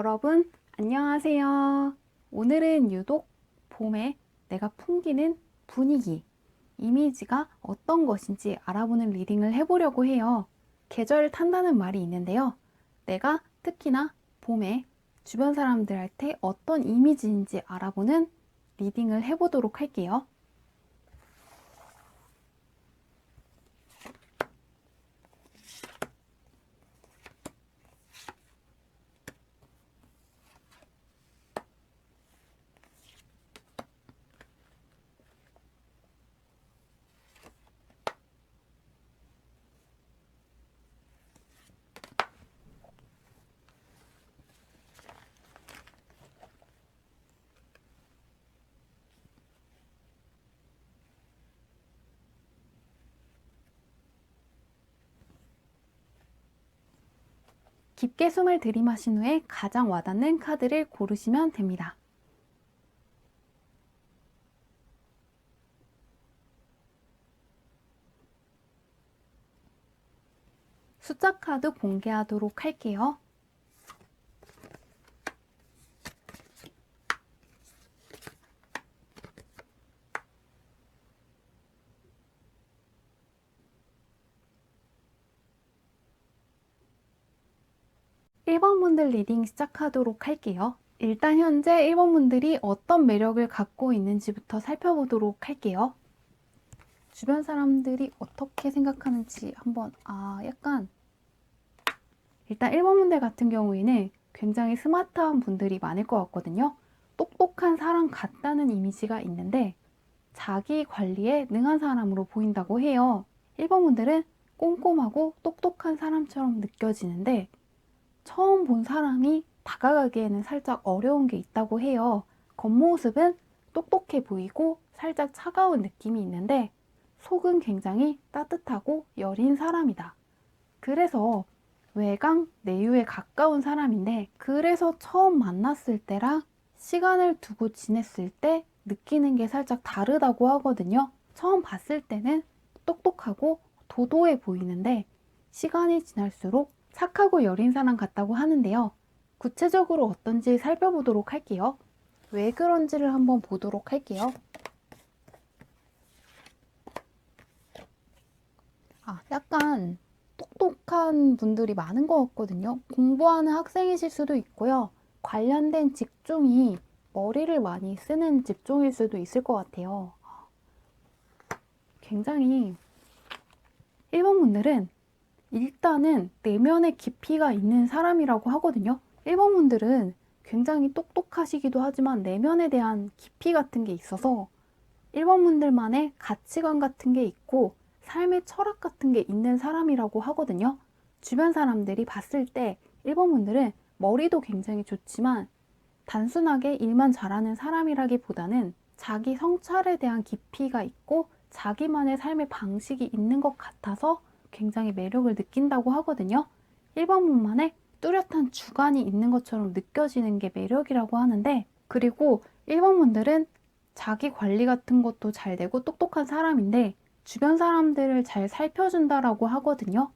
여러분, 안녕하세요. 오늘은 유독 봄에 내가 풍기는 분위기, 이미지가 어떤 것인지 알아보는 리딩을 해보려고 해요. 계절을 탄다는 말이 있는데요. 내가 특히나 봄에 주변 사람들한테 어떤 이미지인지 알아보는 리딩을 해보도록 할게요. 깊게 숨을 들이마신 후에 가장 와닿는 카드를 고르시면 됩니다. 숫자 카드 공개하도록 할게요. 일 번 분들 리딩 시작하도록 할게요. 일단 현재 1번 분들이 어떤 매력을 갖고 있는지부터 살펴보도록 할게요. 주변 사람들이 어떻게 생각하는지 한번 약간 일단 1번 분들 같은 경우에는 굉장히 스마트한 분들이 많을 것 같거든요. 똑똑한 사람 같다는 이미지가 있는데 자기 관리에 능한 사람으로 보인다고 해요. 1번 분들은 꼼꼼하고 똑똑한 사람처럼 느껴지는데 처음 본 사람이 다가가기에는 살짝 어려운 게 있다고 해요. 겉모습은 똑똑해 보이고 살짝 차가운 느낌이 있는데 속은 굉장히 따뜻하고 여린 사람이다. 그래서 외강, 내유에 가까운 사람인데 그래서 처음 만났을 때랑 시간을 두고 지냈을 때 느끼는 게 살짝 다르다고 하거든요. 처음 봤을 때는 똑똑하고 도도해 보이는데 시간이 지날수록 착하고 여린 사람 같다고 하는데요. 구체적으로 어떤지 살펴보도록 할게요. 왜 그런지를 한번 보도록 할게요. 약간 똑똑한 분들이 많은 것 같거든요. 공부하는 학생이실 수도 있고요. 관련된 직종이 머리를 많이 쓰는 직종일 수도 있을 것 같아요. 굉장히 1번 분들은 일단은 내면의 깊이가 있는 사람이라고 하거든요. 1번 분들은 굉장히 똑똑하시기도 하지만 내면에 대한 깊이 같은 게 있어서 1번 분들만의 가치관 같은 게 있고 삶의 철학 같은 게 있는 사람이라고 하거든요. 주변 사람들이 봤을 때 1번 분들은 머리도 굉장히 좋지만 단순하게 일만 잘하는 사람이라기보다는 자기 성찰에 대한 깊이가 있고 자기만의 삶의 방식이 있는 것 같아서 굉장히 매력을 느낀다고 하거든요. 1번 분만의 뚜렷한 주관이 있는 것처럼 느껴지는 게 매력이라고 하는데 그리고 1번 분들은 자기 관리 같은 것도 잘 되고 똑똑한 사람인데 주변 사람들을 잘 살펴준다라고 하거든요.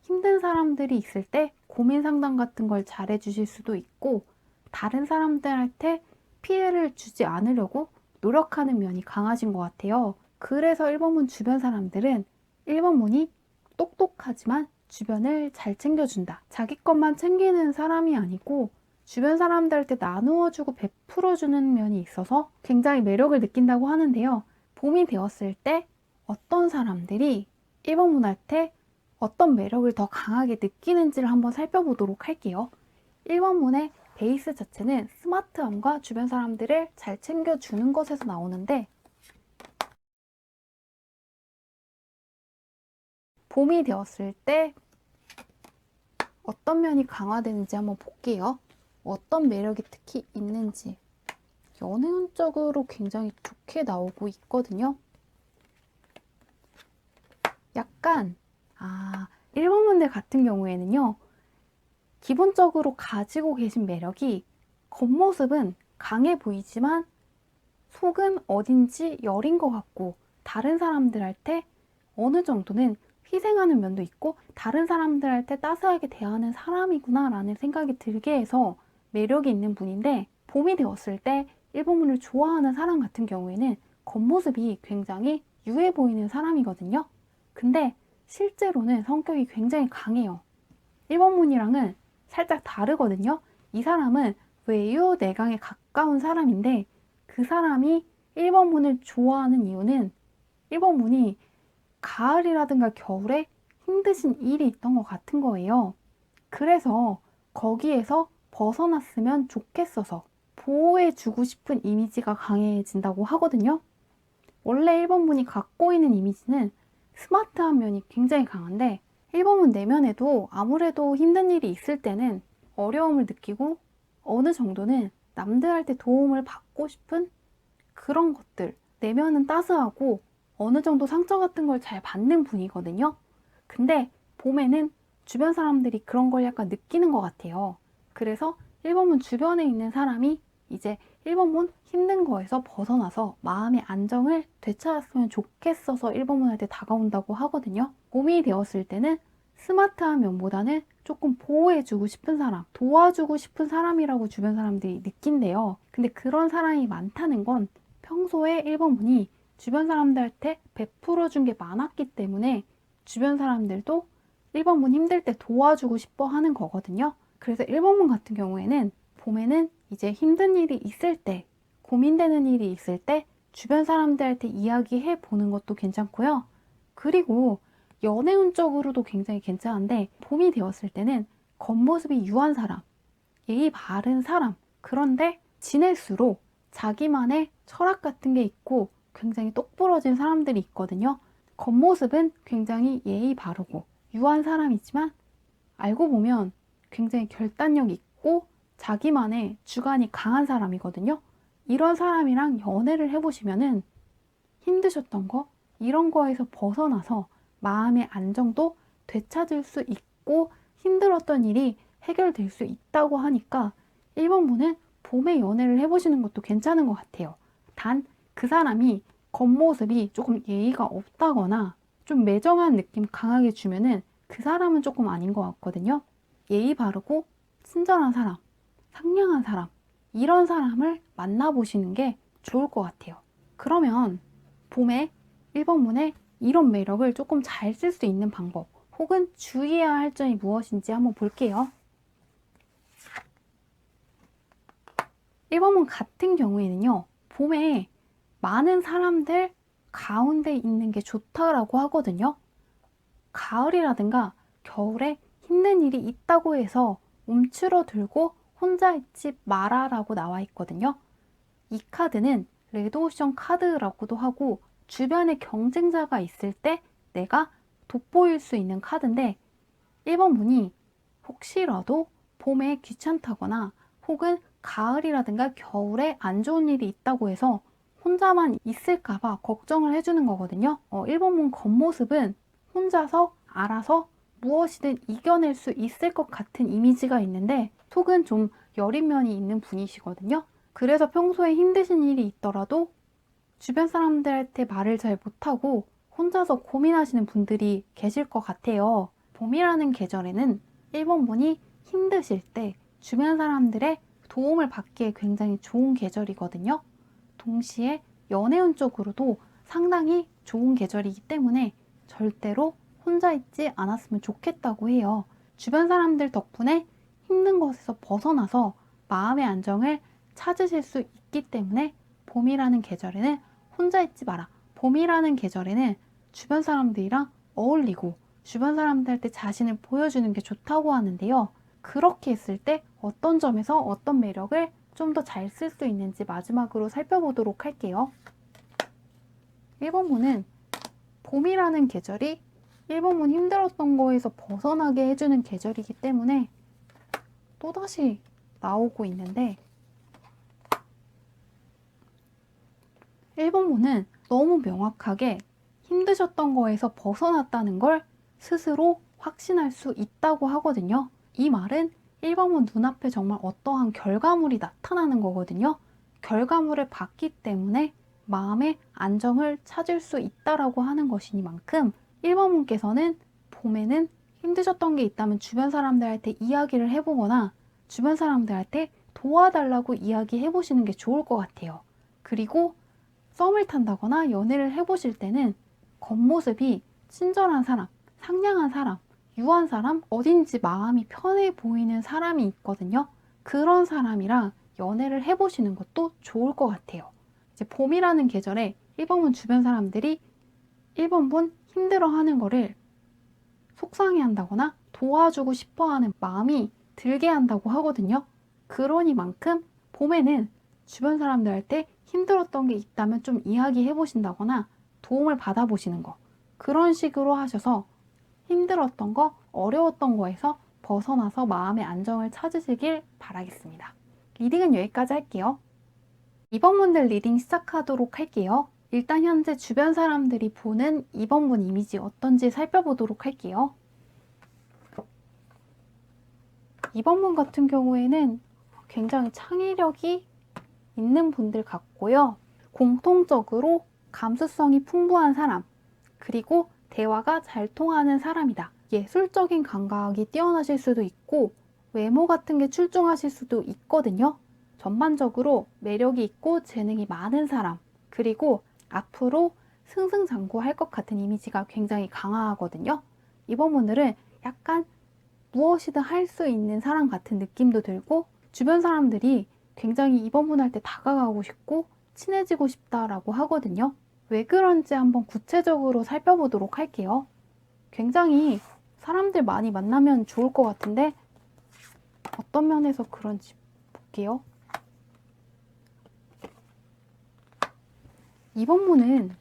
힘든 사람들이 있을 때 고민 상담 같은 걸 잘 해주실 수도 있고 다른 사람들한테 피해를 주지 않으려고 노력하는 면이 강하신 것 같아요. 그래서 1번문 주변 사람들은 1번문이 똑똑하지만 주변을 잘 챙겨준다. 자기 것만 챙기는 사람이 아니고 주변 사람들한테 나누어주고 베풀어주는 면이 있어서 굉장히 매력을 느낀다고 하는데요. 봄이 되었을 때 어떤 사람들이 1번문한테 어떤 매력을 더 강하게 느끼는지를 한번 살펴보도록 할게요. 1번문의 베이스 자체는 스마트함과 주변 사람들을 잘 챙겨주는 것에서 나오는데 봄이 되었을 때 어떤 면이 강화되는지 한번 볼게요. 어떤 매력이 특히 있는지 연애운적으로 굉장히 좋게 나오고 있거든요. 약간 1번 문제 같은 경우에는요. 기본적으로 가지고 계신 매력이 겉모습은 강해 보이지만 속은 어딘지 여린 것 같고 다른 사람들한테 어느 정도는 희생하는 면도 있고 다른 사람들한테 따스하게 대하는 사람이구나 라는 생각이 들게 해서 매력이 있는 분인데 봄이 되었을 때 1번문을 좋아하는 사람 같은 경우에는 겉모습이 굉장히 유해 보이는 사람이거든요. 근데 실제로는 성격이 굉장히 강해요. 1번문이랑은 살짝 다르거든요. 이 사람은 외유 내강에 가까운 사람인데 그 사람이 1번문을 좋아하는 이유는 1번문이 가을이라든가 겨울에 힘드신 일이 있던 것 같은 거예요. 그래서 거기에서 벗어났으면 좋겠어서 보호해주고 싶은 이미지가 강해진다고 하거든요. 원래 1번문이 갖고 있는 이미지는 스마트한 면이 굉장히 강한데 1번문 내면에도 아무래도 힘든 일이 있을 때는 어려움을 느끼고 어느 정도는 남들한테 도움을 받고 싶은 그런 것들, 내면은 따스하고 어느 정도 상처 같은 걸 잘 받는 분이거든요. 근데 봄에는 주변 사람들이 그런 걸 약간 느끼는 것 같아요. 그래서 1번문 주변에 있는 사람이 이제 1번문 힘든 거에서 벗어나서 마음의 안정을 되찾았으면 좋겠어서 1번문한테 다가온다고 하거든요. 봄이 되었을 때는 스마트한 면보다는 조금 보호해주고 싶은 사람, 도와주고 싶은 사람이라고 주변 사람들이 느낀대요. 근데 그런 사람이 많다는 건 평소에 1번문이 주변 사람들한테 베풀어준 게 많았기 때문에 주변 사람들도 1번문 힘들 때 도와주고 싶어 하는 거거든요. 그래서 1번문 같은 경우에는 봄에는 이제 힘든 일이 있을 때, 고민되는 일이 있을 때 주변 사람들한테 이야기해 보는 것도 괜찮고요. 그리고 연애운적으로도 굉장히 괜찮은데 봄이 되었을 때는 겉모습이 유한 사람, 예의 바른 사람, 그런데 지낼수록 자기만의 철학 같은 게 있고 굉장히 똑부러진 사람들이 있거든요. 겉모습은 굉장히 예의 바르고 유한 사람이지만 알고 보면 굉장히 결단력 있고 자기만의 주관이 강한 사람이거든요. 이런 사람이랑 연애를 해보시면은 힘드셨던 거, 이런 거에서 벗어나서 마음의 안정도 되찾을 수 있고 힘들었던 일이 해결될 수 있다고 하니까 1번분은 봄에 연애를 해보시는 것도 괜찮은 것 같아요. 단 그 사람이 겉모습이 조금 예의가 없다거나 좀 매정한 느낌 강하게 주면은 그 사람은 조금 아닌 것 같거든요. 예의 바르고 친절한 사람, 상냥한 사람, 이런 사람을 만나보시는 게 좋을 것 같아요. 그러면 봄에 1번문에 이런 매력을 조금 잘 쓸 수 있는 방법 혹은 주의해야 할 점이 무엇인지 한번 볼게요. 1번문 같은 경우에는요. 봄에 많은 사람들 가운데 있는 게 좋다라고 하거든요. 가을이라든가 겨울에 힘든 일이 있다고 해서 움츠러들고 혼자 있지 마라라고 나와 있거든요. 이 카드는 레드오션 카드라고도 하고 주변에 경쟁자가 있을 때 내가 돋보일 수 있는 카드인데 1번 문이 혹시라도 봄에 귀찮다거나 혹은 가을이라든가 겨울에 안 좋은 일이 있다고 해서 혼자만 있을까봐 걱정을 해주는 거거든요. 1번 문 겉모습은 혼자서 알아서 무엇이든 이겨낼 수 있을 것 같은 이미지가 있는데 속은 좀 여린 면이 있는 분이시거든요. 그래서 평소에 힘드신 일이 있더라도 주변 사람들한테 말을 잘 못하고 혼자서 고민하시는 분들이 계실 것 같아요. 봄이라는 계절에는 1번 분이 힘드실 때 주변 사람들의 도움을 받기에 굉장히 좋은 계절이거든요. 동시에 연애운 쪽으로도 상당히 좋은 계절이기 때문에 절대로 혼자 있지 않았으면 좋겠다고 해요. 주변 사람들 덕분에 힘든 것에서 벗어나서 마음의 안정을 찾으실 수 있기 때문에 봄이라는 계절에는 혼자 있지 마라. 봄이라는 계절에는 주변 사람들이랑 어울리고 주변 사람들한테 자신을 보여주는 게 좋다고 하는데요. 그렇게 했을 때 어떤 점에서 어떤 매력을 좀 더 잘 쓸 수 있는지 마지막으로 살펴보도록 할게요. 1번문은 봄이라는 계절이 1번문 힘들었던 거에서 벗어나게 해주는 계절이기 때문에 또다시 나오고 있는데 1번문은 너무 명확하게 힘드셨던 거에서 벗어났다는 걸 스스로 확신할 수 있다고 하거든요. 이 말은 1번문 눈앞에 정말 어떠한 결과물이 나타나는 거거든요. 결과물을 봤기 때문에 마음의 안정을 찾을 수 있다라고 하는 것이니만큼 1번문께서는 봄에는 힘드셨던 게 있다면 주변 사람들한테 이야기를 해보거나 주변 사람들한테 도와달라고 이야기해 보시는 게 좋을 것 같아요. 그리고 썸을 탄다거나 연애를 해보실 때는 겉모습이 친절한 사람, 상냥한 사람, 유한 사람, 어딘지 마음이 편해 보이는 사람이 있거든요. 그런 사람이랑 연애를 해보시는 것도 좋을 것 같아요. 이제 봄이라는 계절에 1번분 주변 사람들이 1번분 힘들어하는 거를 속상해 한다거나 도와주고 싶어 하는 마음이 들게 한다고 하거든요. 그러니만큼 봄에는 주변 사람들한테 힘들었던 게 있다면 좀 이야기해 보신다거나 도움을 받아보시는 거. 그런 식으로 하셔서 힘들었던 거, 어려웠던 거에서 벗어나서 마음의 안정을 찾으시길 바라겠습니다. 리딩은 여기까지 할게요. 2번분들 리딩 시작하도록 할게요. 일단 현재 주변 사람들이 보는 2번분 이미지 어떤지 살펴보도록 할게요. 2번분 같은 경우에는 굉장히 창의력이 있는 분들 같고요. 공통적으로 감수성이 풍부한 사람, 그리고 대화가 잘 통하는 사람이다. 예술적인 감각이 뛰어나실 수도 있고 외모 같은 게 출중하실 수도 있거든요. 전반적으로 매력이 있고 재능이 많은 사람, 그리고 앞으로 승승장구할 것 같은 이미지가 굉장히 강하거든요. 이번 분들은 약간 무엇이든 할 수 있는 사람 같은 느낌도 들고 주변 사람들이 굉장히 이번 분한테 다가가고 싶고 친해지고 싶다라고 하거든요. 왜 그런지 한번 구체적으로 살펴보도록 할게요. 굉장히 사람들 많이 만나면 좋을 것 같은데 어떤 면에서 그런지 볼게요. 이번 분은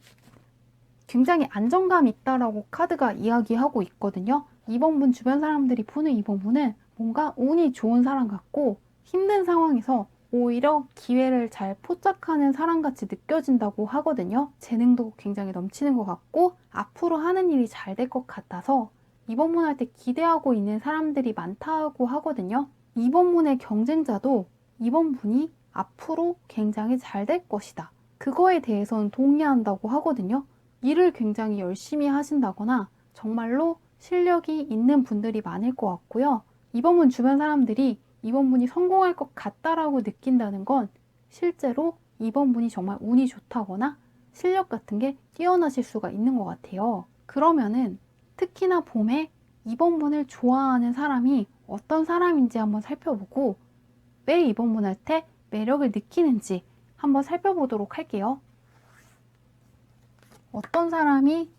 굉장히 안정감 있다라고 카드가 이야기하고 있거든요. 이번 분 주변 사람들이 푸는 이번 분은 뭔가 운이 좋은 사람 같고 힘든 상황에서 오히려 기회를 잘 포착하는 사람같이 느껴진다고 하거든요. 재능도 굉장히 넘치는 것 같고 앞으로 하는 일이 잘 될 것 같아서 이번 분한테 기대하고 있는 사람들이 많다고 하거든요. 이번 분의 경쟁자도 이번 분이 앞으로 굉장히 잘 될 것이다. 그거에 대해서는 동의한다고 하거든요. 일을 굉장히 열심히 하신다거나 정말로 실력이 있는 분들이 많을 것 같고요. 이번 분 주변 사람들이 이번 분이 성공할 것 같다라고 느낀다는 건 실제로 이번 분이 정말 운이 좋다거나 실력 같은 게 뛰어나실 수가 있는 것 같아요. 그러면은 특히나 봄에 이번 분을 좋아하는 사람이 어떤 사람인지 한번 살펴보고 왜 이번 분한테 매력을 느끼는지 한번 살펴보도록 할게요. 어떤 사람이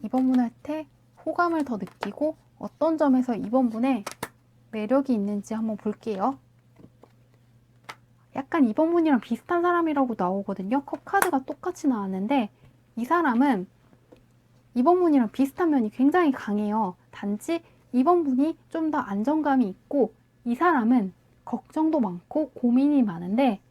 이번 분한테 호감을 더 느끼고 어떤 점에서 이번 분의 매력이 있는지 한번 볼게요. 약간 이번 분이랑 비슷한 사람이라고 나오거든요. 컵 카드가 똑같이 나왔는데 이 사람은 이번 분이랑 비슷한 면이 굉장히 강해요. 단지 이번 분이 좀 더 안정감이 있고 이 사람은 걱정도 많고 고민이 많은데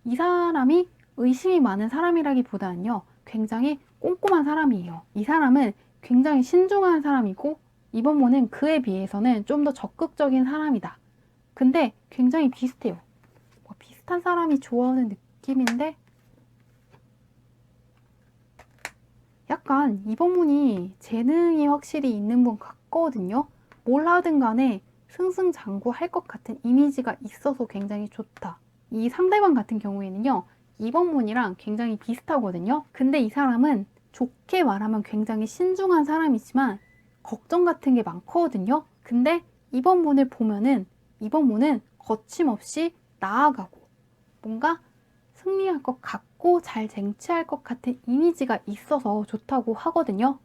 이 사람이 의심이 많은 사람이라기보다는요. 굉장히 꼼꼼한 사람이에요. 이 사람은 굉장히 신중한 사람이고 이번 분은 그에 비해서는 좀 더 적극적인 사람이다. 근데 굉장히 비슷해요. 비슷한 사람이 좋아하는 느낌인데 약간 이번 분이 재능이 확실히 있는 분 같거든요. 뭘 하든 간에 승승장구할 것 같은 이미지가 있어서 굉장히 좋다. 이 상대방 같은 경우에는요. 이번 분이랑 굉장히 비슷하거든요. 근데 이 사람은 좋게 말하면 굉장히 신중한 사람이지만 걱정 같은 게 많거든요. 근데 이번 분을 보면은 이번 분은 거침없이 나아가고 뭔가 승리할 것 같고 잘 쟁취할 것 같은 이미지가 있어서 좋다고 하거든요.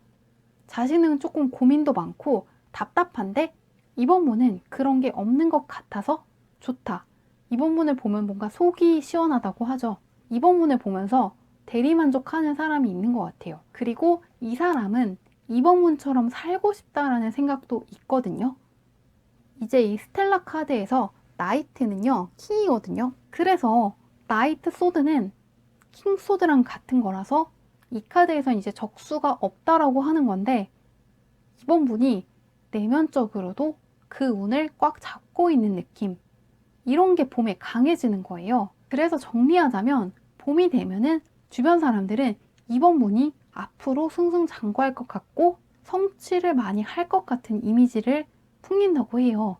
자신은 조금 고민도 많고 답답한데 이번 분은 그런 게 없는 것 같아서 좋다. 이번 분을 보면 뭔가 속이 시원하다고 하죠. 이번 분을 보면서 대리만족하는 사람이 있는 것 같아요. 그리고 이 사람은 이번 분처럼 살고 싶다라는 생각도 있거든요. 이제 이 스텔라 카드에서 나이트는요, 킹이거든요. 그래서 나이트 소드는 킹 소드랑 같은 거라서 이 카드에선 이제 적수가 없다라고 하는 건데 이번 분이 내면적으로도 그 운을 꽉 잡고 있는 느낌. 이런 게 봄에 강해지는 거예요. 그래서 정리하자면 봄이 되면은 주변 사람들은 이번 분이 앞으로 승승장구할 것 같고 성취를 많이 할 것 같은 이미지를 풍긴다고 해요.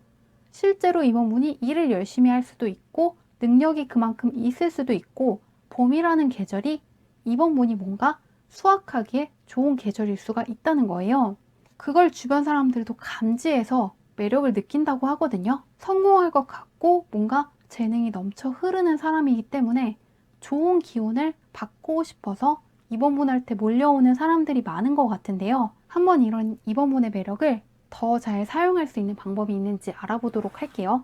실제로 이번 분이 일을 열심히 할 수도 있고 능력이 그만큼 있을 수도 있고 봄이라는 계절이 이번 분이 뭔가 수확하기에 좋은 계절일 수가 있다는 거예요. 그걸 주변 사람들도 감지해서 매력을 느낀다고 하거든요. 성공할 것 같고 뭔가 재능이 넘쳐 흐르는 사람이기 때문에 좋은 기운을 받고 싶어서 이번 분한테 몰려오는 사람들이 많은 것 같은데요. 한번 이런 이번 분의 매력을 더 잘 사용할 수 있는 방법이 있는지 알아보도록 할게요.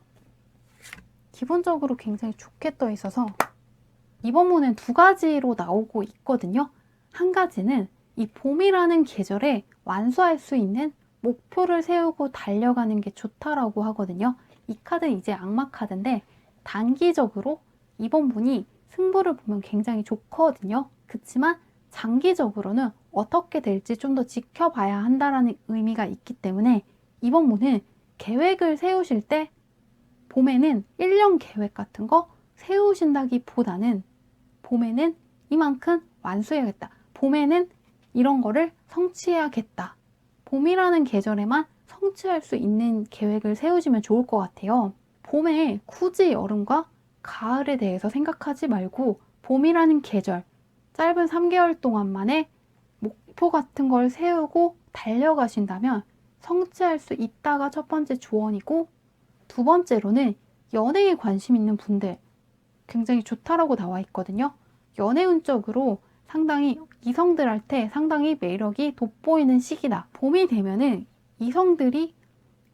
기본적으로 굉장히 좋게 떠 있어서 이번 문은 두 가지로 나오고 있거든요. 한 가지는 이 봄이라는 계절에 완수할 수 있는 목표를 세우고 달려가는 게 좋다라고 하거든요. 이 카드는 이제 악마 카드인데 단기적으로 이번 분이 승부를 보면 굉장히 좋거든요. 그렇지만 장기적으로는 어떻게 될지 좀 더 지켜봐야 한다는 의미가 있기 때문에 이번 분은 계획을 세우실 때 봄에는 1년 계획 같은 거 세우신다기보다는 봄에는 이만큼 완수해야겠다. 봄에는 이런 거를 성취해야겠다. 봄이라는 계절에만 성취할 수 있는 계획을 세우시면 좋을 것 같아요. 봄에 굳이 여름과 가을에 대해서 생각하지 말고 봄이라는 계절, 짧은 3개월 동안만에 목표 같은 걸 세우고 달려가신다면 성취할 수 있다가 첫 번째 조언이고, 두 번째로는 연애에 관심 있는 분들 굉장히 좋다라고 나와 있거든요. 연애 운적으로 상당히 이성들한테 상당히 매력이 돋보이는 시기다. 봄이 되면은 이성들이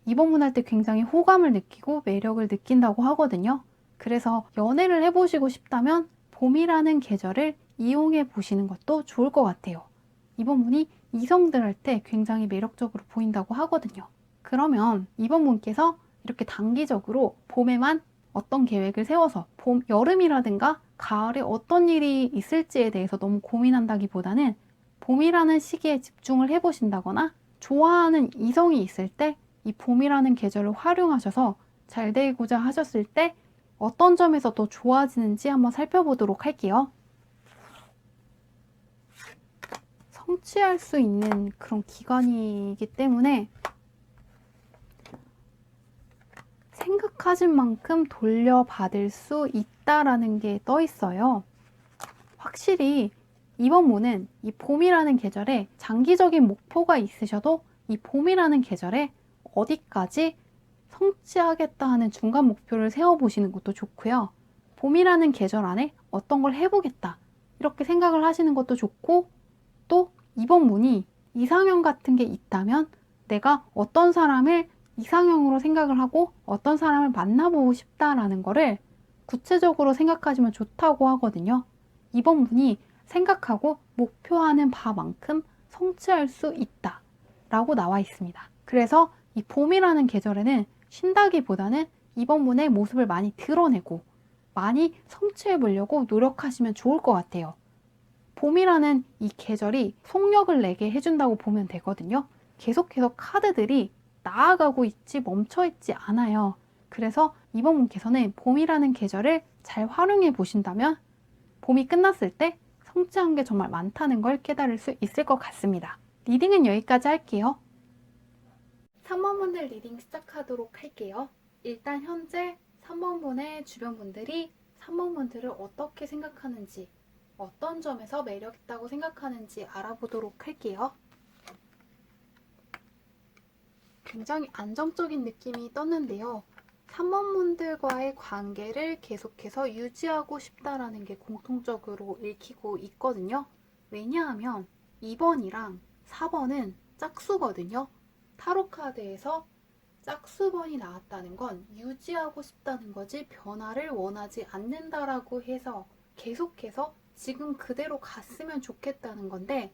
이번 문 할 때 굉장히 호감을 느끼고 매력을 느낀다고 하거든요. 그래서 연애를 해보시고 싶다면 봄이라는 계절을 이용해 보시는 것도 좋을 것 같아요. 이번 문이 이성들한테 굉장히 매력적으로 보인다고 하거든요. 그러면 이번 문께서 이렇게 단기적으로 봄에만 어떤 계획을 세워서 여름이라든가 가을에 어떤 일이 있을지에 대해서 너무 고민한다기보다는 봄이라는 시기에 집중을 해보신다거나 좋아하는 이성이 있을 때 이 봄이라는 계절을 활용하셔서 잘 되고자 하셨을 때 어떤 점에서 더 좋아지는지 한번 살펴보도록 할게요. 성취할 수 있는 그런 기간이기 때문에 생각하신 만큼 돌려받을 수 있다라는 게 떠 있어요. 확실히 이번 문은 이 봄이라는 계절에 장기적인 목표가 있으셔도 이 봄이라는 계절에 어디까지 성취하겠다 하는 중간 목표를 세워보시는 것도 좋고요. 봄이라는 계절 안에 어떤 걸 해보겠다 이렇게 생각을 하시는 것도 좋고, 또 이번 문이 이상형 같은 게 있다면 내가 어떤 사람을 이상형으로 생각을 하고 어떤 사람을 만나보고 싶다라는 거를 구체적으로 생각하시면 좋다고 하거든요. 이번 문이 생각하고 목표하는 바만큼 성취할 수 있다 라고 나와 있습니다. 그래서 이 봄이라는 계절에는 쉰다기보다는 이번 문의 모습을 많이 드러내고 많이 성취해 보려고 노력하시면 좋을 것 같아요. 봄이라는 이 계절이 속력을 내게 해준다고 보면 되거든요. 계속해서 카드들이 나아가고 있지 멈춰 있지 않아요. 그래서 이번 분께서는 봄이라는 계절을 잘 활용해 보신다면 봄이 끝났을 때 성취한 게 정말 많다는 걸 깨달을 수 있을 것 같습니다. 리딩은 여기까지 할게요. 3번 분들 리딩 시작하도록 할게요. 일단 현재 3번 분의 주변 분들이 3번 분들을 어떻게 생각하는지, 어떤 점에서 매력있다고 생각하는지 알아보도록 할게요. 굉장히 안정적인 느낌이 떴는데요. 3번 분들과의 관계를 계속해서 유지하고 싶다라는 게 공통적으로 읽히고 있거든요. 왜냐하면 2번이랑 4번은 짝수거든요. 타로 카드에서 짝수번이 나왔다는 건 유지하고 싶다는 거지 변화를 원하지 않는다라고 해서 계속해서 지금 그대로 갔으면 좋겠다는 건데,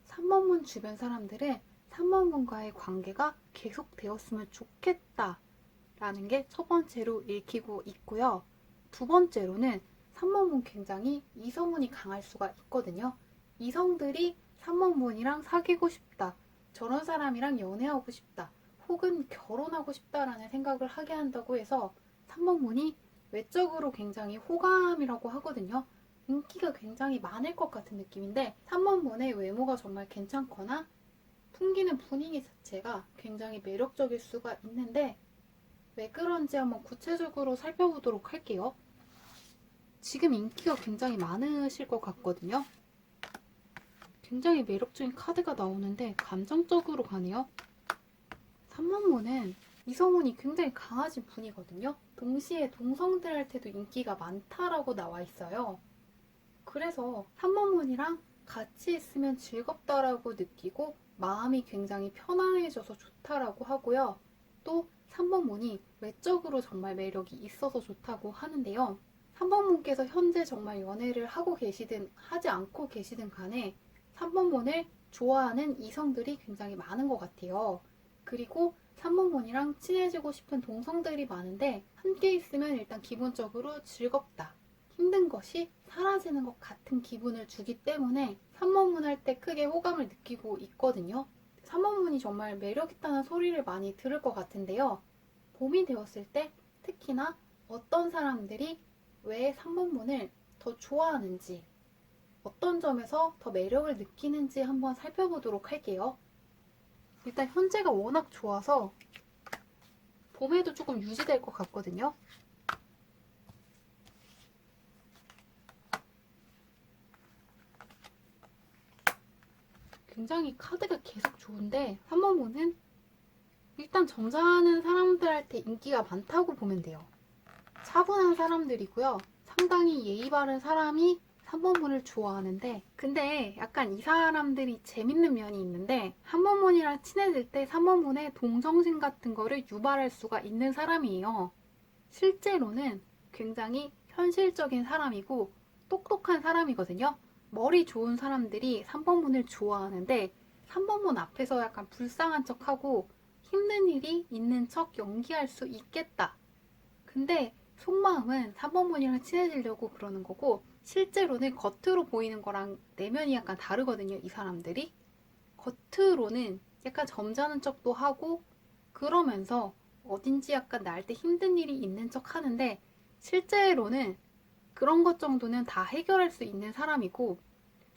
3번문 주변 사람들은 3번문과의 관계가 계속되었으면 좋겠다라는 게 첫 번째로 읽히고 있고요. 두 번째로는 3번문 굉장히 이성운이 강할 수가 있거든요. 이성들이 3번문이랑 사귀고 싶다, 저런 사람이랑 연애하고 싶다, 혹은 결혼하고 싶다라는 생각을 하게 한다고 해서 3번문이 외적으로 굉장히 호감이라고 하거든요. 인기가 굉장히 많을 것 같은 느낌인데 3번문의 외모가 정말 괜찮거나 풍기는 분위기 자체가 굉장히 매력적일 수가 있는데 왜 그런지 한번 구체적으로 살펴보도록 할게요. 지금 인기가 굉장히 많으실 것 같거든요. 굉장히 매력적인 카드가 나오는데 감정적으로 가네요. 3번문은 이성운이 굉장히 강하신 분이거든요. 동시에 동성들한테도 인기가 많다라고 나와 있어요. 그래서 3번문이랑 같이 있으면 즐겁다라고 느끼고 마음이 굉장히 편안해져서 좋다라고 하고요. 또 3번문이 외적으로 정말 매력이 있어서 좋다고 하는데요. 3번문께서 현재 정말 연애를 하고 계시든 하지 않고 계시든 간에 3번문을 좋아하는 이성들이 굉장히 많은 것 같아요. 그리고 3번문이랑 친해지고 싶은 동성들이 많은데 함께 있으면 일단 기본적으로 즐겁다. 힘든 것이 사라지는 것 같은 기분을 주기 때문에 3번문 할 때 크게 호감을 느끼고 있거든요. 3번문이 정말 매력있다는 소리를 많이 들을 것 같은데요. 봄이 되었을 때 특히나 어떤 사람들이 왜 3번문을 더 좋아하는지, 어떤 점에서 더 매력을 느끼는지 한번 살펴보도록 할게요. 일단 현재가 워낙 좋아서 봄에도 조금 유지될 것 같거든요. 굉장히 카드가 계속 좋은데 3번문은 일단 점잖은 사람들한테 인기가 많다고 보면 돼요. 차분한 사람들이고요. 상당히 예의 바른 사람이 3번문을 좋아하는데 근데 약간 이 사람들이 재밌는 면이 있는데 3번문이랑 친해질 때 3번문의 동정심 같은 거를 유발할 수가 있는 사람이에요. 실제로는 굉장히 현실적인 사람이고 똑똑한 사람이거든요. 머리 좋은 사람들이 3번문을 좋아하는데 3번문 앞에서 약간 불쌍한 척하고 힘든 일이 있는 척 연기할 수 있겠다. 근데 속마음은 3번문이랑 친해지려고 그러는 거고 실제로는 겉으로 보이는 거랑 내면이 약간 다르거든요. 이 사람들이. 겉으로는 약간 점잖은 척도 하고 그러면서 어딘지 약간 나한테 힘든 일이 있는 척 하는데 실제로는 그런 것 정도는 다 해결할 수 있는 사람이고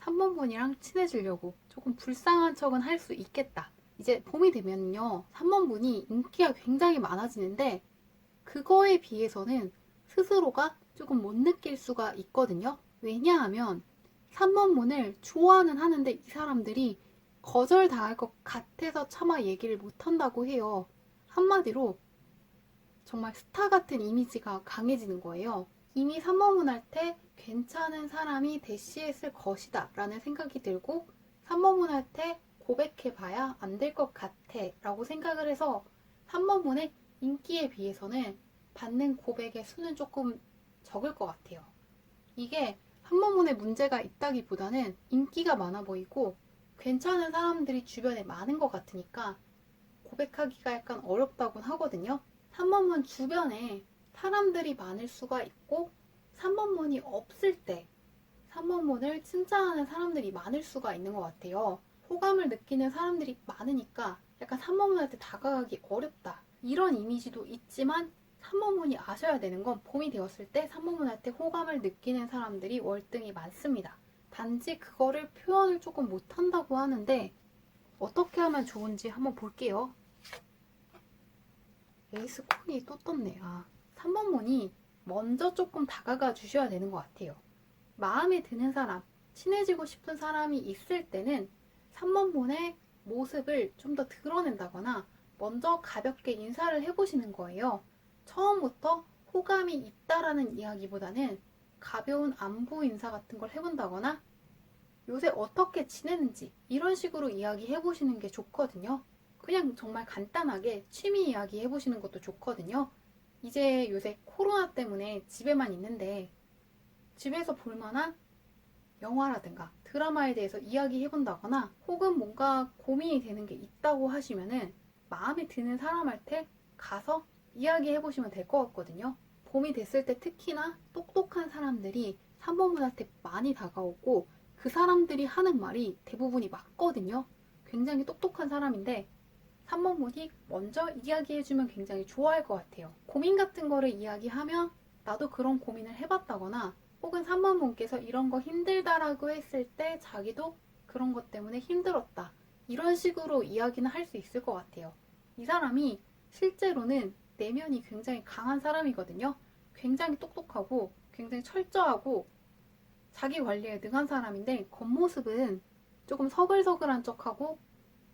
3번분이랑 친해지려고 조금 불쌍한 척은 할 수 있겠다. 이제 봄이 되면요 3번분이 인기가 굉장히 많아지는데 그거에 비해서는 스스로가 조금 못 느낄 수가 있거든요. 왜냐하면 3번문을 좋아는 하는데 이 사람들이 거절당할 것 같아서 차마 얘기를 못한다고 해요. 한마디로 정말 스타 같은 이미지가 강해지는 거예요. 이미 3번문 할 때 괜찮은 사람이 대시했을 것이다 라는 생각이 들고 3번문 할 때 고백해봐야 안 될 것 같아 라고 생각을 해서 3번문의 인기에 비해서는 받는 고백의 수는 조금 적을 것 같아요. 이게 3번문에 문제가 있다기보다는 인기가 많아 보이고 괜찮은 사람들이 주변에 많은 것 같으니까 고백하기가 약간 어렵다곤 하거든요. 3번문 주변에 사람들이 많을 수가 있고 3번문이 없을 때 3번문을 칭찬하는 사람들이 많을 수가 있는 것 같아요. 호감을 느끼는 사람들이 많으니까 약간 3번문한테 다가가기 어렵다. 이런 이미지도 있지만 3번문이 아셔야 되는 건 봄이 되었을 때 3번문한테 호감을 느끼는 사람들이 월등히 많습니다. 단지 그거를 표현을 조금 못한다고 하는데 어떻게 하면 좋은지 한번 볼게요. 에이스 콘이 또 떴네. 3번문이 먼저 조금 다가가 주셔야 되는 것 같아요. 마음에 드는 사람, 친해지고 싶은 사람이 있을 때는 3번문의 모습을 좀 더 드러낸다거나 먼저 가볍게 인사를 해보시는 거예요. 처음부터 호감이 있다라는 이야기보다는 가벼운 안부 인사 같은 걸 해본다거나 요새 어떻게 지내는지 이런 식으로 이야기해보시는 게 좋거든요. 그냥 정말 간단하게 취미 이야기 해보시는 것도 좋거든요. 이제 요새 코로나 때문에 집에만 있는데 집에서 볼만한 영화라든가 드라마에 대해서 이야기해본다거나 혹은 뭔가 고민이 되는 게 있다고 하시면은 마음에 드는 사람한테 가서 이야기해보시면 될 것 같거든요. 봄이 됐을 때 특히나 똑똑한 사람들이 3번문한테 많이 다가오고 그 사람들이 하는 말이 대부분이 맞거든요. 굉장히 똑똑한 사람인데 3번문이 먼저 이야기해주면 굉장히 좋아할 것 같아요. 고민 같은 거를 이야기하면 나도 그런 고민을 해봤다거나 혹은 3번문께서 이런 거 힘들다라고 했을 때 자기도 그런 것 때문에 힘들었다. 이런 식으로 이야기는 할 수 있을 것 같아요. 이 사람이 실제로는 내면이 굉장히 강한 사람이거든요. 굉장히 똑똑하고 굉장히 철저하고 자기 관리에 능한 사람인데 겉모습은 조금 서글서글한 척하고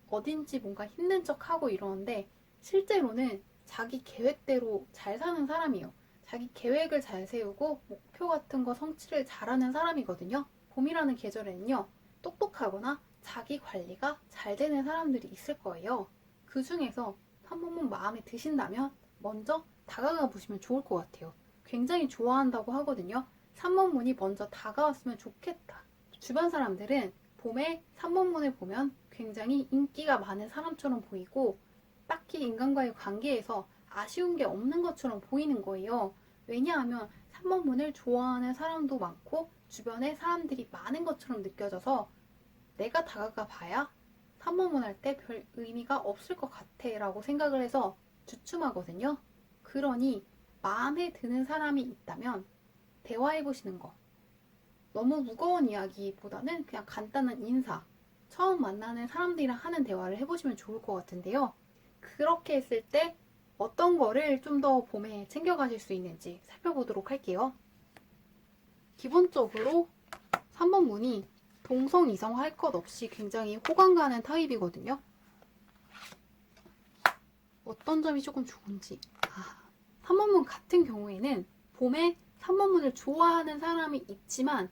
어딘지 뭔가 힘든 척하고 이러는데 실제로는 자기 계획대로 잘 사는 사람이에요. 자기 계획을 잘 세우고 목표 같은 거 성취를 잘하는 사람이거든요. 봄이라는 계절에는요. 똑똑하거나 자기 관리가 잘 되는 사람들이 있을 거예요. 그 중에서 한 번만 마음에 드신다면 먼저 다가가 보시면 좋을 것 같아요. 굉장히 좋아한다고 하거든요. 3번문이 먼저 다가왔으면 좋겠다. 주변 사람들은 봄에 3번문을 보면 굉장히 인기가 많은 사람처럼 보이고 딱히 인간과의 관계에서 아쉬운 게 없는 것처럼 보이는 거예요. 왜냐하면 3번문을 좋아하는 사람도 많고 주변에 사람들이 많은 것처럼 느껴져서 내가 다가가 봐야 3번문 할 때 별 의미가 없을 것 같아 라고 생각을 해서 주춤하거든요. 그러니 마음에 드는 사람이 있다면 대화해보시는 거. 너무 무거운 이야기보다는 그냥 간단한 인사. 처음 만나는 사람들이랑 하는 대화를 해보시면 좋을 것 같은데요. 그렇게 했을 때 어떤 거를 좀 더 봄에 챙겨가실 수 있는지 살펴보도록 할게요. 기본적으로 3번 문이 동성, 이성 할 것 없이 굉장히 호감 가는 타입이거든요. 어떤 점이 조금 좋은지. 3번 문 같은 경우에는 봄에 3번 문을 좋아하는 사람이 있지만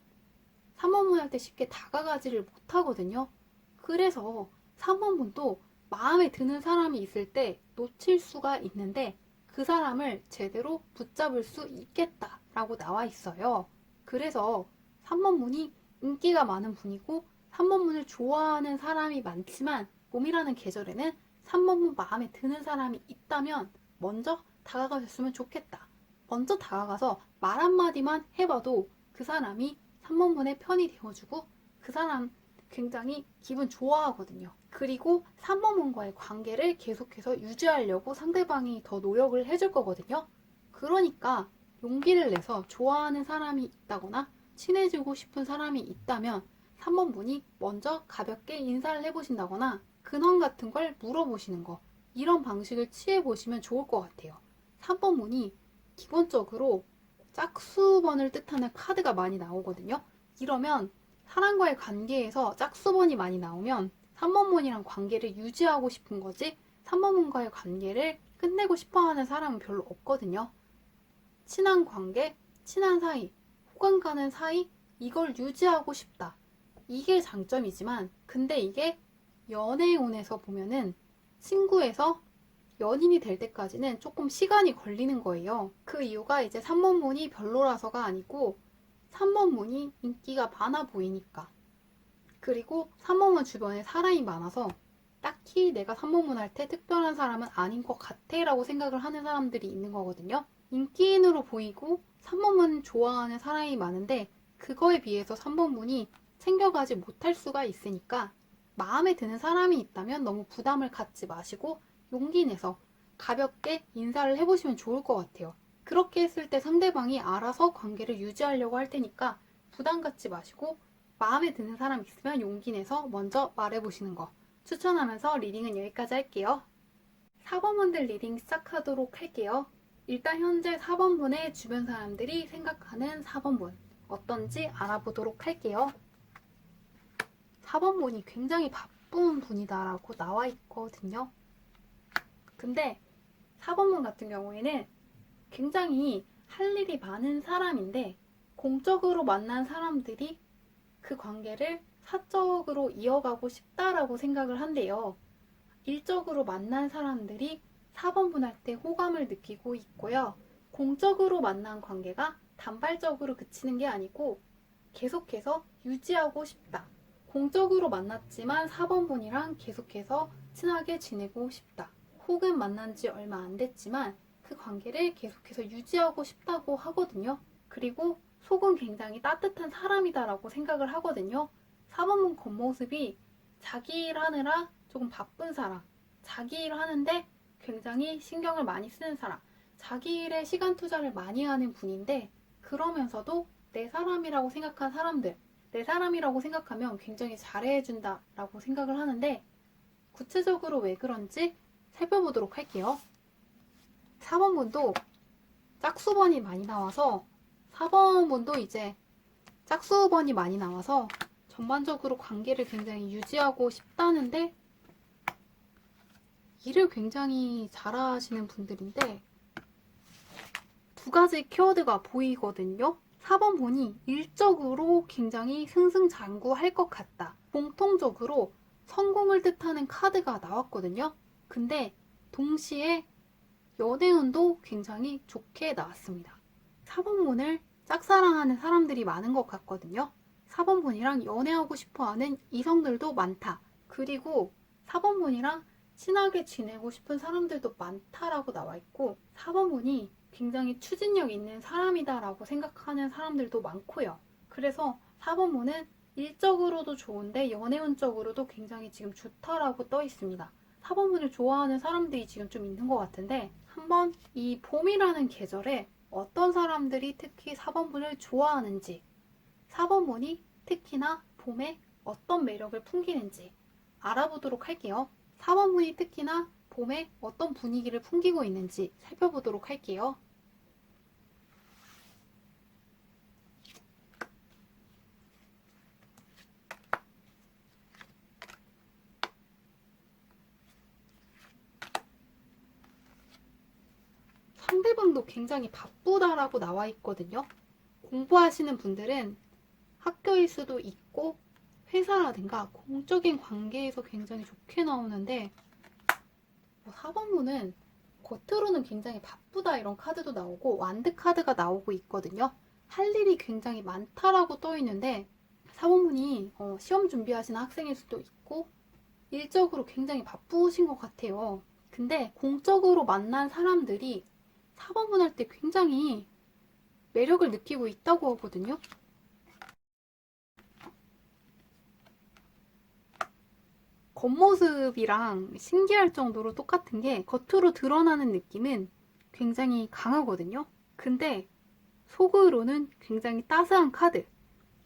3번 문 할 때 쉽게 다가가지를 못하거든요. 그래서 3번 문도 마음에 드는 사람이 있을 때 놓칠 수가 있는데 그 사람을 제대로 붙잡을 수 있겠다라고 나와 있어요. 그래서 3번 문이 인기가 많은 분이고 3번 문을 좋아하는 사람이 많지만 봄이라는 계절에는 3번 문 마음에 드는 사람이 있다면 먼저 다가가셨으면 좋겠다. 먼저 다가가서 말 한마디만 해봐도 그 사람이 3번 문의 편이 되어주고 그 사람 굉장히 기분 좋아하거든요. 그리고 3번 문과의 관계를 계속해서 유지하려고 상대방이 더 노력을 해줄 거거든요. 그러니까 용기를 내서 좋아하는 사람이 있다거나 친해지고 싶은 사람이 있다면 3번 문이 먼저 가볍게 인사를 해보신다거나 근황 같은 걸 물어보시는 거, 이런 방식을 취해보시면 좋을 것 같아요. 3번 문이 기본적으로 짝수번을 뜻하는 카드가 많이 나오거든요. 이러면 사람과의 관계에서 짝수번이 많이 나오면 3번 문이랑 관계를 유지하고 싶은 거지 3번 문과의 관계를 끝내고 싶어하는 사람은 별로 없거든요. 친한 관계, 친한 사이, 호감 가는 사이, 이걸 유지하고 싶다. 이게 장점이지만 근데 이게 연애운에서 보면은 친구에서 연인이 될 때까지는 조금 시간이 걸리는 거예요. 그 이유가 이제 3번 문이 별로라서가 아니고 3번 문이 인기가 많아 보이니까. 그리고 3번 문 주변에 사람이 많아서 딱히 내가 3번 문 할 때 특별한 사람은 아닌 것 같아 라고 생각을 하는 사람들이 있는 거거든요. 인기인으로 보이고 3번 문 좋아하는 사람이 많은데 그거에 비해서 3번 문이 챙겨가지 못할 수가 있으니까 마음에 드는 사람이 있다면 너무 부담을 갖지 마시고 용기 내서 가볍게 인사를 해보시면 좋을 것 같아요. 그렇게 했을 때 상대방이 알아서 관계를 유지하려고 할 테니까 부담 갖지 마시고 마음에 드는 사람 있으면 용기 내서 먼저 말해보시는 거 추천하면서 리딩은 여기까지 할게요. 4번분들 리딩 시작하도록 할게요. 일단 현재 4번분의 주변 사람들이 생각하는 4번분 어떤지 알아보도록 할게요. 4번분이 굉장히 바쁜 분이다라고 나와 있거든요. 근데 4번분 같은 경우에는 굉장히 할 일이 많은 사람인데 공적으로 만난 사람들이 그 관계를 사적으로 이어가고 싶다라고 생각을 한대요. 일적으로 만난 사람들이 4번분 할 때 호감을 느끼고 있고요. 공적으로 만난 관계가 단발적으로 그치는 게 아니고 계속해서 유지하고 싶다. 공적으로 만났지만 4번분이랑 계속해서 친하게 지내고 싶다. 혹은 만난 지 얼마 안 됐지만 그 관계를 계속해서 유지하고 싶다고 하거든요. 그리고 속은 굉장히 따뜻한 사람이다라고 생각을 하거든요. 4번분 겉모습이 자기 일 하느라 조금 바쁜 사람, 자기 일 하는데 굉장히 신경을 많이 쓰는 사람, 자기 일에 시간 투자를 많이 하는 분인데 그러면서도 내 사람이라고 생각한 사람들, 내 사람이라고 생각하면 굉장히 잘해준다라고 생각을 하는데 구체적으로 왜 그런지 살펴보도록 할게요. 4번분도 짝수번이 많이 나와서 4번분도 이제 짝수번이 많이 나와서 전반적으로 관계를 굉장히 유지하고 싶다는데 일을 굉장히 잘하시는 분들인데 두 가지 키워드가 보이거든요. 4번 분이 일적으로 굉장히 승승장구할 것 같다. 공통적으로 성공을 뜻하는 카드가 나왔거든요. 근데 동시에 연애운도 굉장히 좋게 나왔습니다. 4번 분을 짝사랑하는 사람들이 많은 것 같거든요. 4번 분이랑 연애하고 싶어하는 이성들도 많다. 그리고 4번 분이랑 친하게 지내고 싶은 사람들도 많다라고 나와 있고 4번 분이 굉장히 추진력 있는 사람이다라고 생각하는 사람들도 많고요. 그래서 4번 분은 일적으로도 좋은데 연애운적으로도 굉장히 지금 좋다라고 떠 있습니다. 4번 분을 좋아하는 사람들이 지금 좀 있는 것 같은데 한번 이 봄이라는 계절에 어떤 사람들이 특히 4번 분을 좋아하는지 4번 분이 특히나 봄에 어떤 매력을 풍기는지 알아보도록 할게요. 4번 분이 특히나 봄에 어떤 분위기를 풍기고 있는지 살펴보도록 할게요. 상대방도 굉장히 바쁘다라고 나와 있거든요. 공부하시는 분들은 학교일 수도 있고 회사라든가 공적인 관계에서 굉장히 좋게 나오는데 4번분은 겉으로는 굉장히 바쁘다 이런 카드도 나오고 완드 카드가 나오고 있거든요. 할 일이 굉장히 많다라고 떠 있는데 4번분이 시험 준비하시는 학생일 수도 있고 일적으로 굉장히 바쁘신 것 같아요. 근데 공적으로 만난 사람들이 4번분 할 때 굉장히 매력을 느끼고 있다고 하거든요. 겉모습이랑 신기할 정도로 똑같은 게 겉으로 드러나는 느낌은 굉장히 강하거든요. 근데 속으로는 굉장히 따스한 카드,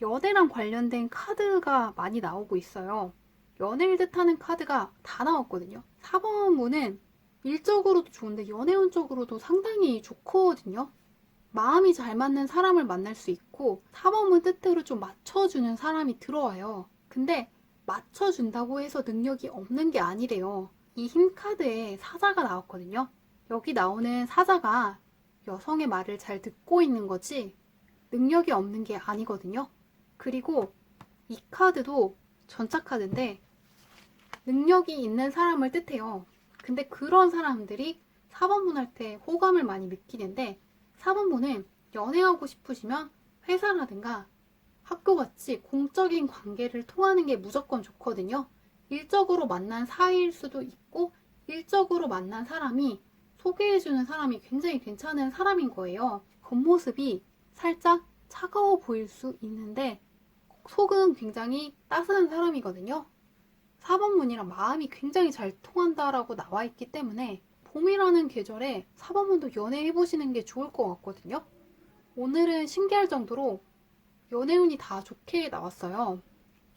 연애랑 관련된 카드가 많이 나오고 있어요. 연애를 뜻하는 카드가 다 나왔거든요. 4번분은 일적으로도 좋은데 연애운적으로도 상당히 좋거든요. 마음이 잘 맞는 사람을 만날 수 있고 4번분 뜻대로 좀 맞춰주는 사람이 들어와요. 근데 맞춰준다고 해서 능력이 없는 게 아니래요. 이 흰 카드에 사자가 나왔거든요. 여기 나오는 사자가 여성의 말을 잘 듣고 있는 거지 능력이 없는 게 아니거든요. 그리고 이 카드도 전차 카드인데 능력이 있는 사람을 뜻해요. 근데 그런 사람들이 4번분 할 때 호감을 많이 느끼는데 4번분은 연애하고 싶으시면 회사라든가 학교같이 공적인 관계를 통하는 게 무조건 좋거든요. 일적으로 만난 사이일 수도 있고 일적으로 만난 사람이 소개해주는 사람이 굉장히 괜찮은 사람인 거예요. 겉모습이 살짝 차가워 보일 수 있는데 속은 굉장히 따스한 사람이거든요. 4번분이랑 마음이 굉장히 잘 통한다라고 나와 있기 때문에 봄이라는 계절에 4번분도 연애해보시는 게 좋을 것 같거든요. 오늘은 신기할 정도로 연애운이 다 좋게 나왔어요.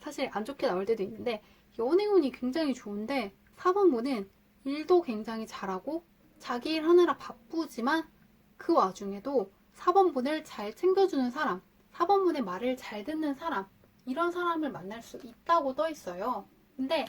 사실 안 좋게 나올 때도 있는데 연애운이 굉장히 좋은데 4번분은 일도 굉장히 잘하고 자기 일 하느라 바쁘지만 그 와중에도 4번분을 잘 챙겨주는 사람, 4번분의 말을 잘 듣는 사람 이런 사람을 만날 수 있다고 떠 있어요. 근데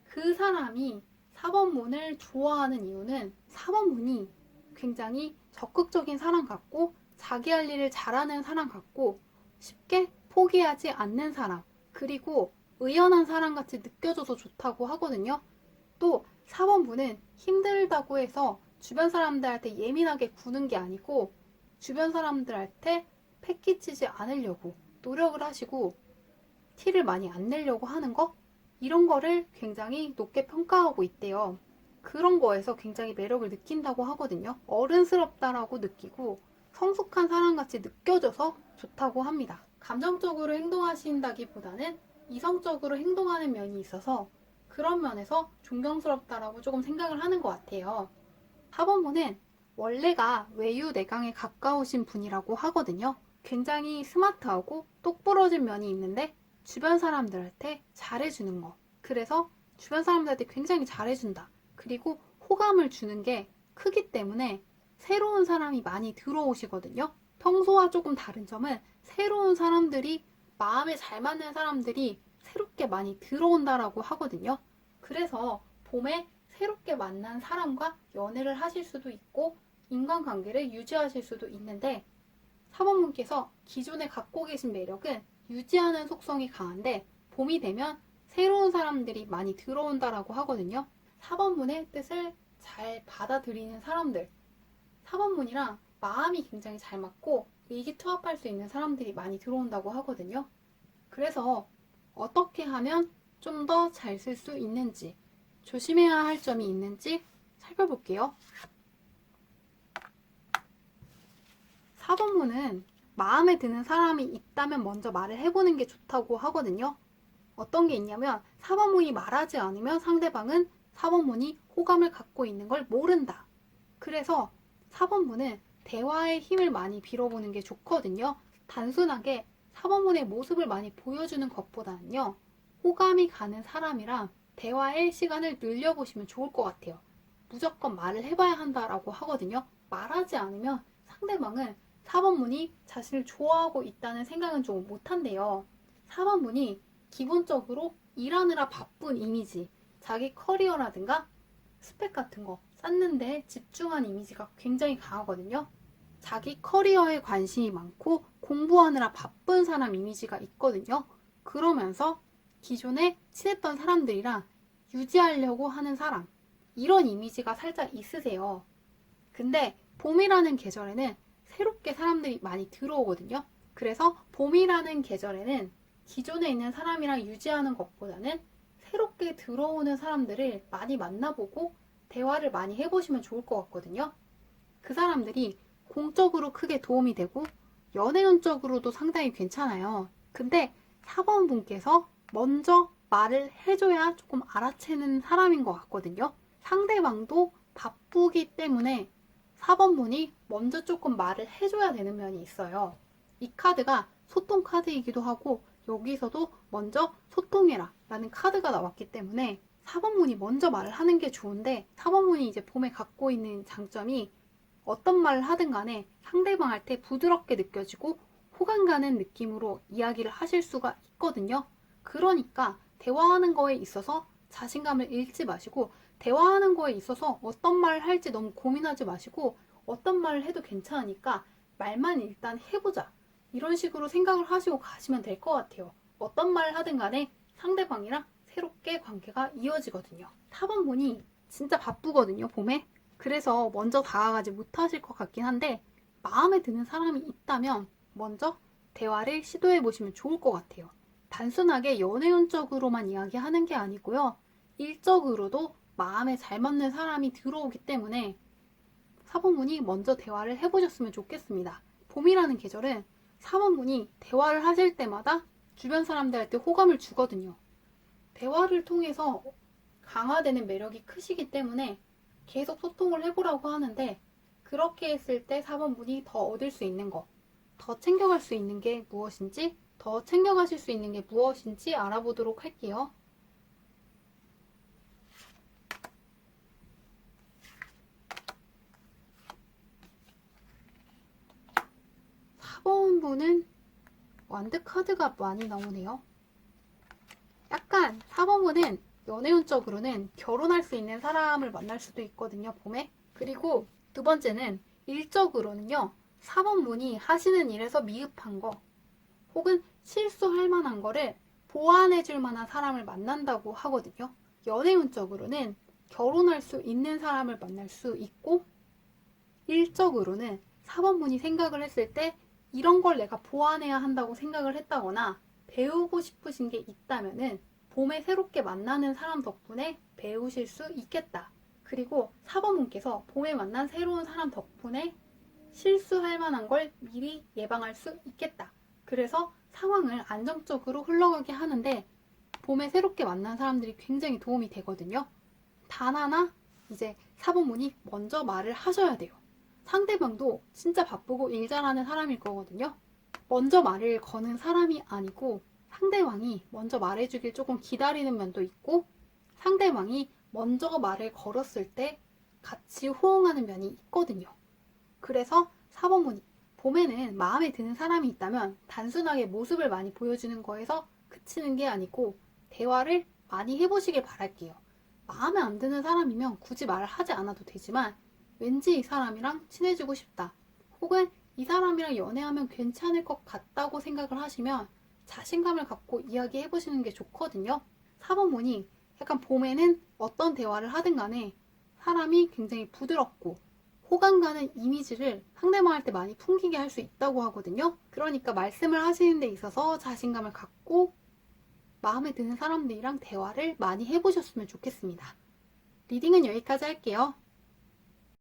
그 사람이 4번분을 좋아하는 이유는 4번분이 굉장히 적극적인 사람 같고 자기 할 일을 잘하는 사람 같고 쉽게 포기하지 않는 사람 그리고 의연한 사람 같이 느껴져서 좋다고 하거든요. 또 4번분은 힘들다고 해서 주변 사람들한테 예민하게 구는 게 아니고 주변 사람들한테 패기치지 않으려고 노력을 하시고 티를 많이 안 내려고 하는 거 이런 거를 굉장히 높게 평가하고 있대요. 그런 거에서 굉장히 매력을 느낀다고 하거든요. 어른스럽다라고 느끼고 성숙한 사람같이 느껴져서 좋다고 합니다. 감정적으로 행동하신다기보다는 이성적으로 행동하는 면이 있어서 그런 면에서 존경스럽다라고 조금 생각을 하는 것 같아요. 4번분은 원래가 외유내강에 가까우신 분이라고 하거든요. 굉장히 스마트하고 똑부러진 면이 있는데 주변 사람들한테 잘해주는 거. 그래서 주변 사람들한테 굉장히 잘해준다. 그리고 호감을 주는 게 크기 때문에 새로운 사람이 많이 들어오시거든요. 평소와 조금 다른 점은 새로운 사람들이, 마음에 잘 맞는 사람들이 새롭게 많이 들어온다라고 하거든요. 그래서 봄에 새롭게 만난 사람과 연애를 하실 수도 있고 인간관계를 유지하실 수도 있는데, 4번분께서 기존에 갖고 계신 매력은 유지하는 속성이 강한데 봄이 되면 새로운 사람들이 많이 들어온다라고 하거든요. 4번분의 뜻을 잘 받아들이는 사람들, 4번분이랑 마음이 굉장히 잘 맞고 의기투합할 수 있는 사람들이 많이 들어온다고 하거든요. 그래서 어떻게 하면 좀 더 잘 쓸 수 있는지, 조심해야 할 점이 있는지 살펴볼게요. 4번문은 마음에 드는 사람이 있다면 먼저 말을 해보는 게 좋다고 하거든요. 어떤 게 있냐면 4번문이 말하지 않으면 상대방은 4번문이 호감을 갖고 있는 걸 모른다. 그래서 4번문은 대화의 힘을 많이 빌어보는 게 좋거든요. 단순하게 4번문의 모습을 많이 보여주는 것보다는요, 호감이 가는 사람이랑 대화의 시간을 늘려보시면 좋을 것 같아요. 무조건 말을 해봐야 한다라고 하거든요. 말하지 않으면 상대방은 4번문이 자신을 좋아하고 있다는 생각은 좀 못한대요. 4번문이 기본적으로 일하느라 바쁜 이미지, 자기 커리어라든가 스펙 같은 거 쌓는데 집중한 이미지가 굉장히 강하거든요. 자기 커리어에 관심이 많고 공부하느라 바쁜 사람 이미지가 있거든요. 그러면서 기존에 친했던 사람들이랑 유지하려고 하는 사람, 이런 이미지가 살짝 있으세요. 근데 봄이라는 계절에는 새롭게 사람들이 많이 들어오거든요. 그래서 봄이라는 계절에는 기존에 있는 사람이랑 유지하는 것보다는 새롭게 들어오는 사람들을 많이 만나보고 대화를 많이 해보시면 좋을 것 같거든요. 그 사람들이 공적으로 크게 도움이 되고 연애운적으로도 상당히 괜찮아요. 근데 4번분께서 먼저 말을 해줘야 조금 알아채는 사람인 것 같거든요. 상대방도 바쁘기 때문에 4번분이 먼저 조금 말을 해줘야 되는 면이 있어요. 이 카드가 소통 카드이기도 하고 여기서도 먼저 소통해라 라는 카드가 나왔기 때문에 4번분이 먼저 말을 하는 게 좋은데, 4번분이 이제 봄에 갖고 있는 장점이 어떤 말을 하든 간에 상대방한테 부드럽게 느껴지고 호감 가는 느낌으로 이야기를 하실 수가 있거든요. 그러니까 대화하는 거에 있어서 자신감을 잃지 마시고, 대화하는 거에 있어서 어떤 말을 할지 너무 고민하지 마시고, 어떤 말을 해도 괜찮으니까 말만 일단 해보자, 이런 식으로 생각을 하시고 가시면 될 것 같아요. 어떤 말을 하든 간에 상대방이랑 새롭게 관계가 이어지거든요. 4번분이 진짜 바쁘거든요, 봄에. 그래서 먼저 다가가지 못하실 것 같긴 한데, 마음에 드는 사람이 있다면 먼저 대화를 시도해 보시면 좋을 것 같아요. 단순하게 연애운적으로만 이야기하는 게 아니고요, 일적으로도 마음에 잘 맞는 사람이 들어오기 때문에 4번분이 먼저 대화를 해보셨으면 좋겠습니다. 봄이라는 계절은 4번분이 대화를 하실 때마다 주변 사람들한테 호감을 주거든요. 대화를 통해서 강화되는 매력이 크시기 때문에 계속 소통을 해보라고 하는데, 그렇게 했을 때 4번분이 더 얻을 수 있는 것, 더 챙겨갈 수 있는 게 무엇인지, 더 챙겨가실 수 있는 게 무엇인지 알아보도록 할게요. 4번분은 완드 카드가 많이 나오네요. 약간 4번분은 연애운적으로는 결혼할 수 있는 사람을 만날 수도 있거든요, 봄에. 그리고 두 번째는 일적으로는요, 4번분이 하시는 일에서 미흡한 거 혹은 실수할 만한 거를 보완해 줄 만한 사람을 만난다고 하거든요. 연애운적으로는 결혼할 수 있는 사람을 만날 수 있고, 일적으로는 4번분이 생각을 했을 때 이런 걸 내가 보완해야 한다고 생각을 했다거나 배우고 싶으신 게 있다면은 봄에 새롭게 만나는 사람 덕분에 배우실 수 있겠다. 그리고 4번분께서 봄에 만난 새로운 사람 덕분에 실수할 만한 걸 미리 예방할 수 있겠다. 그래서 상황을 안정적으로 흘러가게 하는데 봄에 새롭게 만난 사람들이 굉장히 도움이 되거든요. 단 하나, 이제 4번분이 먼저 말을 하셔야 돼요. 상대방도 진짜 바쁘고 일 잘하는 사람일 거거든요. 먼저 말을 거는 사람이 아니고 상대방이 먼저 말해주길 조금 기다리는 면도 있고, 상대방이 먼저 말을 걸었을 때 같이 호응하는 면이 있거든요. 그래서 4번분이 봄에는 마음에 드는 사람이 있다면 단순하게 모습을 많이 보여주는 거에서 그치는 게 아니고 대화를 많이 해보시길 바랄게요. 마음에 안 드는 사람이면 굳이 말을 하지 않아도 되지만 왠지 이 사람이랑 친해지고 싶다. 혹은 이 사람이랑 연애하면 괜찮을 것 같다고 생각을 하시면 자신감을 갖고 이야기해 보시는 게 좋거든요. 4번 보니 약간 봄에는 어떤 대화를 하든 간에 사람이 굉장히 부드럽고 호감 가는 이미지를 상대방 할 때 많이 풍기게 할 수 있다고 하거든요. 그러니까 말씀을 하시는 데 있어서 자신감을 갖고 마음에 드는 사람들이랑 대화를 많이 해보셨으면 좋겠습니다. 리딩은 여기까지 할게요.